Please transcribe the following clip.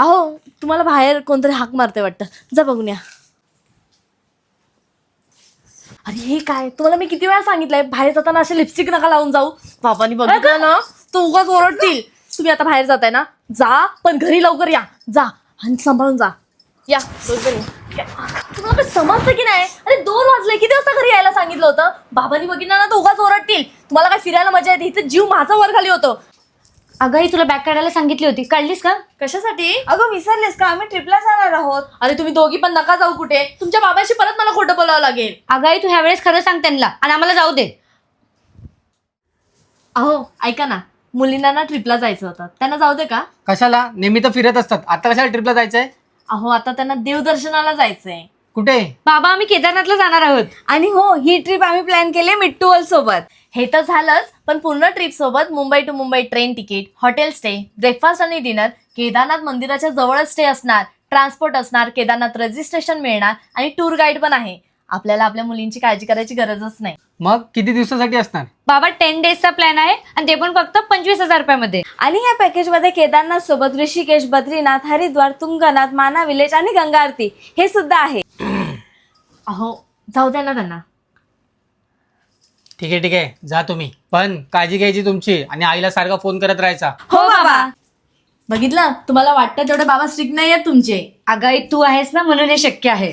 अहो तुम्हाला बाहेर कोणतरी हाक मारते वाटतं, जा बघून या. अरे हे काय, तुम्हाला मी किती वेळा सांगितलंय बाहेर जाताना असे लिपस्टिक नका लावून जाऊ. बाबांनी बघितलं ना तू उगाच ओरडतील. तुम्ही आता बाहेर जाताय ना, जा पण घरी लवकर या. जा आणि सांभाळून जा. या दोघं. तुम्हाला काही समजतं की नाही? अरे 2 वाजले, किती वाजता घरी यायला सांगितलं होतं? बाबांनी बघितलं ना तर उगाच ओरडतील. तुम्हाला काय फिरायला मजा येते? इथे जीव माझा वर खाली होतो. अगं तुला बॅग काढायला सांगितली होती, काढलीस का? कशासाठी? अगं विसरलेस का, आम्ही ट्रिपला जाणार आहोत. अरे तुम्ही दोघी पण नका जाऊ कुठे. तुमच्या बाबाशी परत मला खोटं बोलावं लागेल. अगं तू ह्या वेळेस खरं सांग त्यांना आणि आम्हाला जाऊ दे. अहो ऐका ना, मुलींना ना ट्रिपला जायचं होतं, त्यांना जाऊ दे का? कशाला? नेहमी तर फिरत असतात, आता कशाला ट्रिपला जायचंय? अहो आता त्यांना देवदर्शनाला जायचंय. कुठे? बाबा आम्ही केदारनाथला जाणार आहोत. आणि हो, ही ट्रिप आम्ही प्लॅन केली मिट्टूवल सोबत. हे तर झालंच, पण पूर्ण ट्रिप सोबत Mumbai to Mumbai train ticket, hotel stay, breakfast आणि डिनर, केदारनाथ मंदिराच्या जवळच स्टे असणार, ट्रान्सपोर्ट असणार, केदारनाथ रजिस्ट्रेशन मिळणार आणि टूर गाईड पण आहे. आपल्याला आपल्या मुलींची काळजी करायची गरजच नाही. मग किती दिवसासाठी असणार? बाबा 10 डेजचा प्लॅन आहे आणि ते पण फक्त 25,000 रुपयामध्ये. आणि या पॅकेजमध्ये केदारनाथ सोबत ऋषिकेश, बद्रीनाथ, हरिद्वार, तुंगनाथ, माना विलेज आणि गंगा आरती हे सुद्धा आहे. अहो जाऊ द्या ना त्यांना. ठीक आहे जा तुम्ही, पण काळजी घ्यायची तुमची आणि आईला सारखा फोन करत राहायचा. हो बाबा. बघितलं, तुम्हाला वाटतं तेवढे बाबा स्ट्रिक्ट नाही आहेत तुमचे. अगं तू आहेस ना म्हणून हे शक्य आहे.